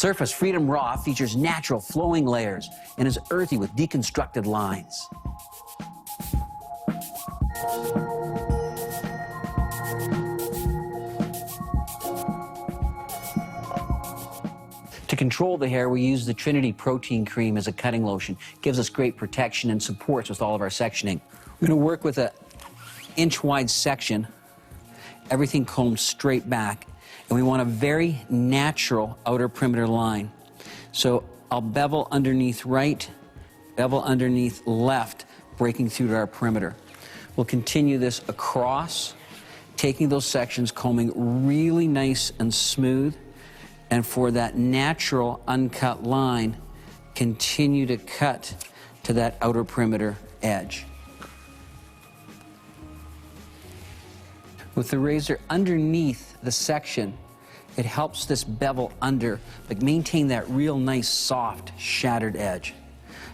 Surface Freedom Raw features natural flowing layers and is earthy with deconstructed lines. To control the hair, we use the Trinity Protein Cream as a cutting lotion. Gives us great protection and supports with all of our sectioning. We're going to work with an inch-wide section, everything combed straight back, and we want a very natural outer perimeter line. So I'll bevel underneath right, bevel underneath left, breaking through to our perimeter. We'll continue this across, taking those sections, combing really nice and smooth, and for that natural uncut line, continue to cut to that outer perimeter edge. With the razor underneath the section, it helps this bevel under, but maintain that real nice, soft, shattered edge.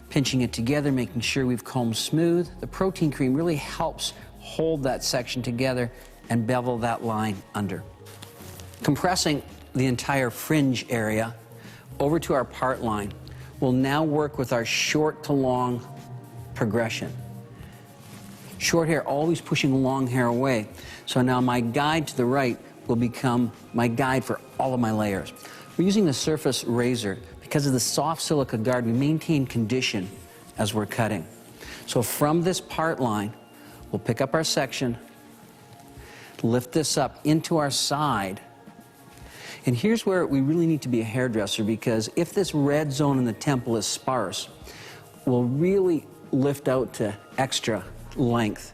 Pinching it together, making sure we've combed smooth. The protein cream really helps hold that section together and bevel that line under. Compressing the entire fringe area over to our part line, we'll now work with our short to long progression. Short hair always pushing long hair away. So now my guide to the right will become my guide for all of my layers. We're using the surface razor. Because of the soft silica guard, we maintain condition as we're cutting. So from this part line, we'll pick up our section, lift this up into our side. And here's where we really need to be a hairdresser, because if this red zone in the temple is sparse, we'll really lift out to extra length.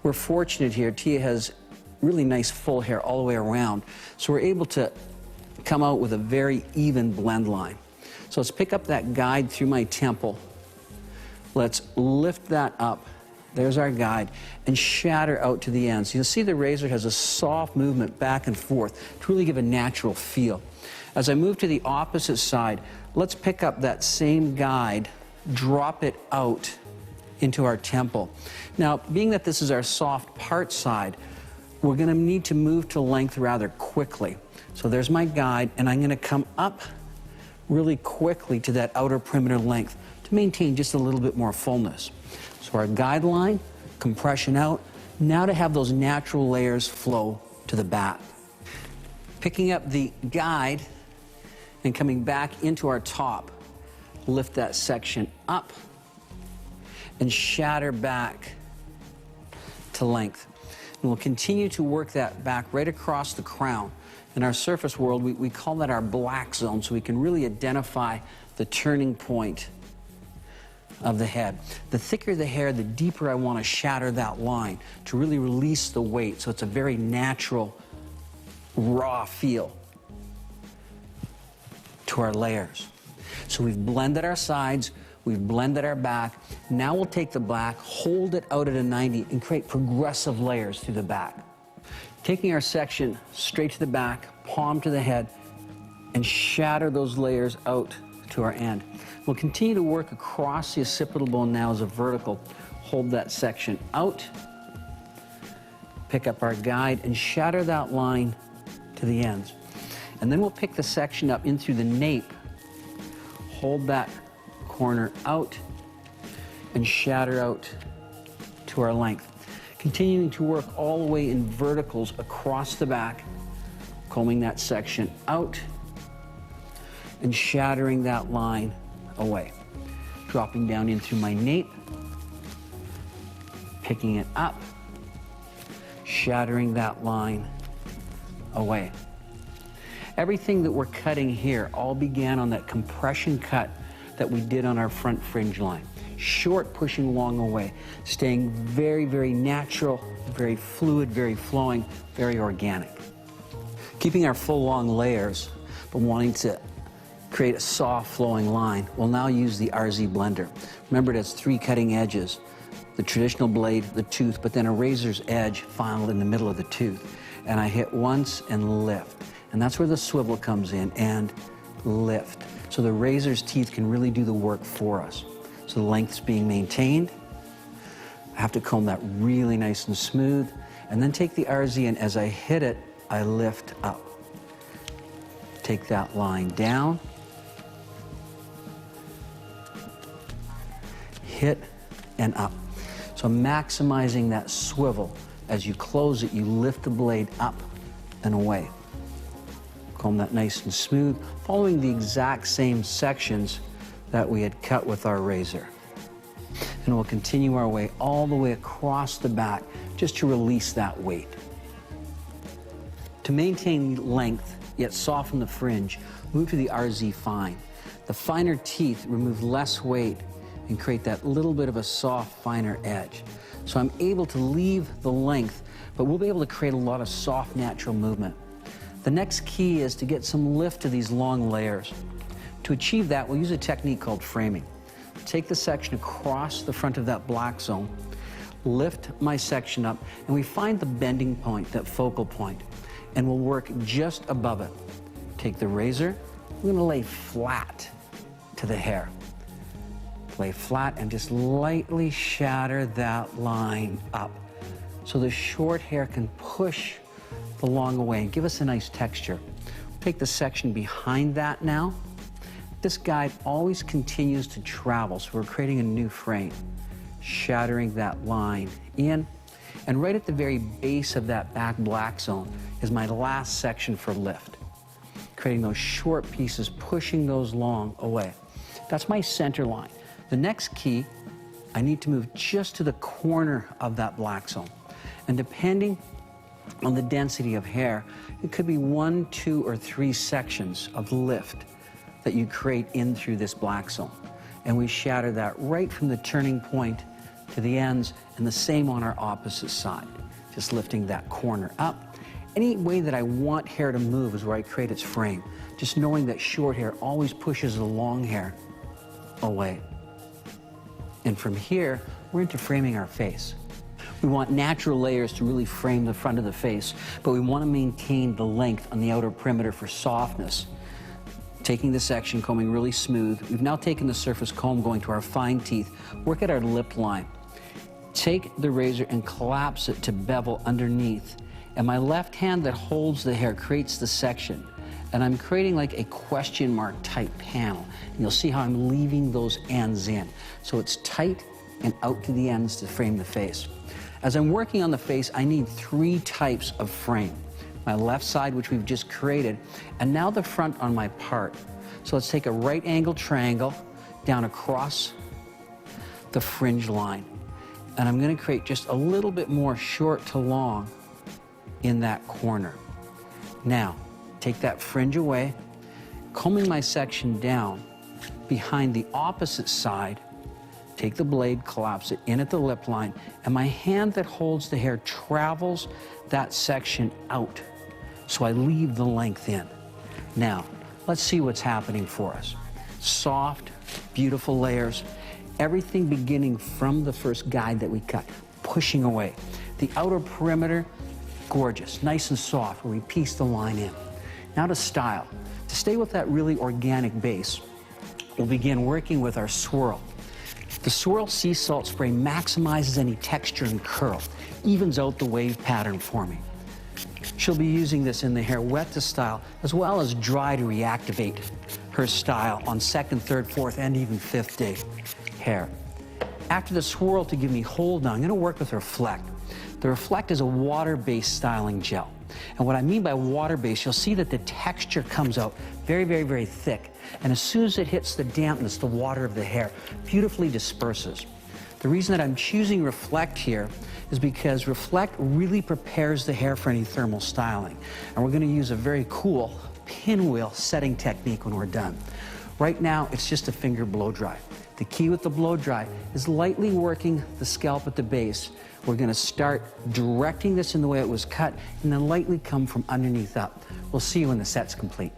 We're fortunate here, Tia has really nice full hair all the way around, so we're able to come out with a very even blend line. So let's pick up that guide through my temple. Let's lift that up. There's our guide, and shatter out to the ends. You'll see the razor has a soft movement back and forth to really give a natural feel. As I move to the opposite side, let's pick up that same guide, drop it out into our temple. Now, being that this is our soft part side, we're going to need to move to length rather quickly. So there's my guide, and I'm going to come up really quickly to that outer perimeter length to maintain just a little bit more fullness. So our guideline, compression out, now to have those natural layers flow to the back. Picking up the guide and coming back into our top, lift that section up and shatter back to length. And we'll continue to work that back right across the crown. In our surface world, we call that our black zone, so we can really identify the turning point of the head. The thicker the hair, the deeper I want to shatter that line to really release the weight, so it's a very natural, raw feel to our layers. So we've blended our sides, we've blended our back. Now we'll take the black, hold it out at a 90, and create progressive layers through the back. Taking our section straight to the back, palm to the head, and shatter those layers out to our end. We'll continue to work across the occipital bone now as a vertical. Hold that section out, pick up our guide, and shatter that line to the ends. And then we'll pick the section up in through the nape, hold that corner out, and shatter out to our length. Continuing to work all the way in verticals across the back, combing that section out and shattering that line away. Dropping down in through my nape, picking it up, shattering that line away. Everything that we're cutting here all began on that compression cut that we did on our front fringe line. Short, pushing long away, staying very, very natural, very fluid, very flowing, very organic. Keeping our full long layers, but wanting to create a soft flowing line, we'll now use the RZ blender. Remember, it has 3 cutting edges: the traditional blade, the tooth, but then a razor's edge filed in the middle of the tooth. And I hit once and lift. And that's where the swivel comes in, and lift. So the razor's teeth can really do the work for us. So the length's being maintained. I have to comb that really nice and smooth, and then take the RZ, and as I hit it, I lift up. Take that line down, hit and up. So maximizing that swivel. As you close it, you lift the blade up and away. Comb that nice and smooth, following the exact same sections that we had cut with our razor. And we'll continue our way all the way across the back just to release that weight. To maintain length, yet soften the fringe, move to the RZ Fine. The finer teeth remove less weight and create that little bit of a soft, finer edge. So I'm able to leave the length, but we'll be able to create a lot of soft, natural movement. The next key is to get some lift to these long layers. To achieve that, we'll use a technique called framing. Take the section across the front of that black zone, lift my section up, and we find the bending point, that focal point, and we'll work just above it. Take the razor, we're gonna lay flat to the hair. Lay flat and just lightly shatter that line up so the short hair can push the long away and give us a nice texture. Take the section behind that now. This guide always continues to travel, so we're creating a new frame, shattering that line in. And right at the very base of that back black zone is my last section for lift, creating those short pieces, pushing those long away. That's my center line. The next key, I need to move just to the corner of that black zone. And depending on the density of hair, it could be 1, 2, or 3 sections of lift that you create in through this black zone. And we shatter that right from the turning point to the ends, and the same on our opposite side. Just lifting that corner up. Any way that I want hair to move is where I create its frame. Just knowing that short hair always pushes the long hair away. And from here, we're into framing our face. We want natural layers to really frame the front of the face, but we want to maintain the length on the outer perimeter for softness. Taking the section, combing really smooth. We've now taken the surface comb, going to our fine teeth, work at our lip line. Take the razor and collapse it to bevel underneath. And my left hand that holds the hair creates the section. And I'm creating like a question mark type panel. And you'll see how I'm leaving those ends in. So it's tight and out to the ends to frame the face. As I'm working on the face, I need 3 types of frame. My left side, which we've just created, and now the front on my part. So let's take a right angle triangle down across the fringe line. And I'm gonna create just a little bit more short to long in that corner. Now, take that fringe away, combing my section down behind the opposite side, take the blade, collapse it in at the lip line, and my hand that holds the hair travels that section out. So I leave the length in. Now, let's see what's happening for us. Soft, beautiful layers, everything beginning from the first guide that we cut, pushing away. The outer perimeter, gorgeous, nice and soft, where we piece the line in. Now to style. To stay with that really organic base, we'll begin working with our swirl. The Swirl Sea Salt Spray maximizes any texture and curl, evens out the wave pattern for me. She'll be using this in the hair wet to style, as well as dry to reactivate her style on 2nd, 3rd, 4th, and even 5th day hair. After the swirl to give me hold now, I'm gonna work with Reflect. The Reflect is a water-based styling gel. And what I mean by water-based, you'll see that the texture comes out very, very, very thick. And as soon as it hits the dampness, the water of the hair beautifully disperses. The reason that I'm choosing Reflect here is because Reflect really prepares the hair for any thermal styling. And we're gonna use a very cool pinwheel setting technique when we're done. Right now, it's just a finger blow dry. The key with the blow dry is lightly working the scalp at the base. We're gonna start directing this in the way it was cut and then lightly come from underneath up. We'll see you when the set's complete.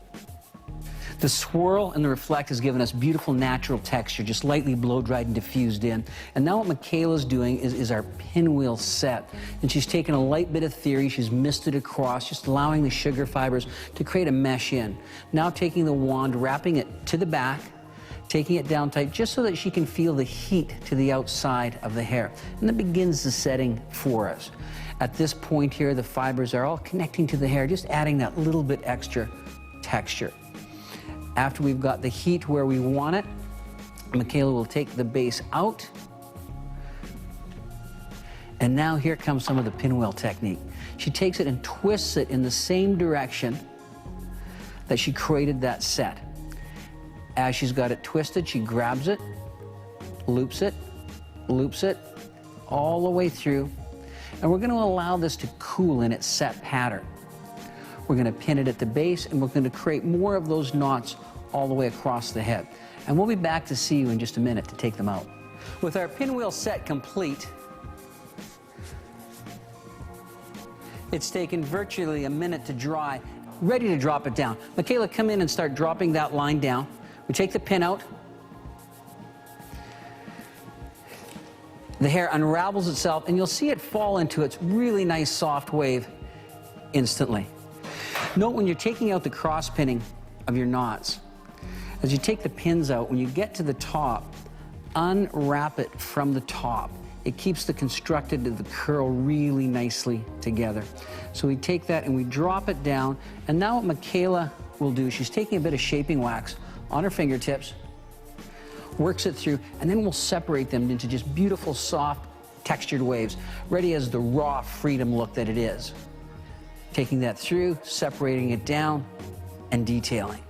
The swirl and the Reflect has given us beautiful natural texture, just lightly blow-dried and diffused in. And now what Michaela's doing is our pinwheel set. And she's taken a light bit of Theory, she's misted across, just allowing the sugar fibers to create a mesh in. Now taking the wand, wrapping it to the back, taking it down tight, just so that she can feel the heat to the outside of the hair. And that begins the setting for us. At this point here, the fibers are all connecting to the hair, just adding that little bit extra texture. After we've got the heat where we want it, Michaela will take the base out. And now here comes some of the pinwheel technique. She takes it and twists it in the same direction that she created that set. As she's got it twisted, she grabs it, loops it, all the way through. And we're going to allow this to cool in its set pattern. We're going to pin it at the base, and we're going to create more of those knots all the way across the head. And we'll be back to see you in just a minute to take them out. With our pinwheel set complete, it's taken virtually a minute to dry, ready to drop it down. Michaela, come in and start dropping that line down. We take the pin out. The hair unravels itself, and you'll see it fall into its really nice soft wave instantly. Note when you're taking out the cross pinning of your knots, as you take the pins out, when you get to the top, unwrap it from the top. It keeps the constructed of the curl really nicely together. So we take that and we drop it down, and now what Michaela will do, she's taking a bit of shaping wax on her fingertips, works it through, and then we'll separate them into just beautiful, soft, textured waves, ready as the raw freedom look that it is. Taking that through, separating it down, and detailing.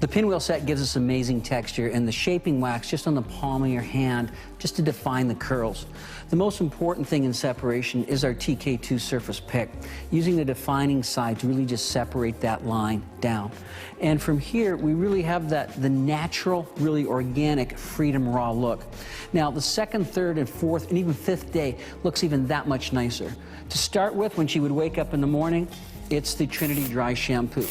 The pinwheel set gives us amazing texture, and the shaping wax just on the palm of your hand, just to define the curls. The most important thing in separation is our TK2 surface pick, using the defining side to really just separate that line down. And from here, we really have the natural, really organic Freedom Raw look. Now, the second, third, and fourth, and even fifth day looks even that much nicer. To start with, when she would wake up in the morning, it's the Trinity Dry Shampoo.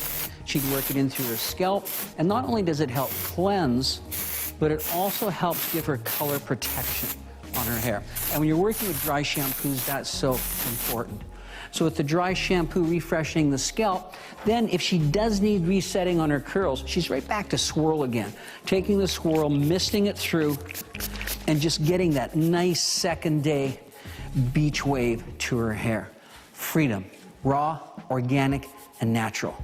She'd work it in through her scalp, and not only does it help cleanse, but it also helps give her color protection on her hair. And when you're working with dry shampoos, that's so important. So with the dry shampoo refreshing the scalp, then if she does need resetting on her curls, she's right back to swirl again. Taking the swirl, misting it through, and just getting that nice second day beach wave to her hair. Freedom, raw, organic, and natural.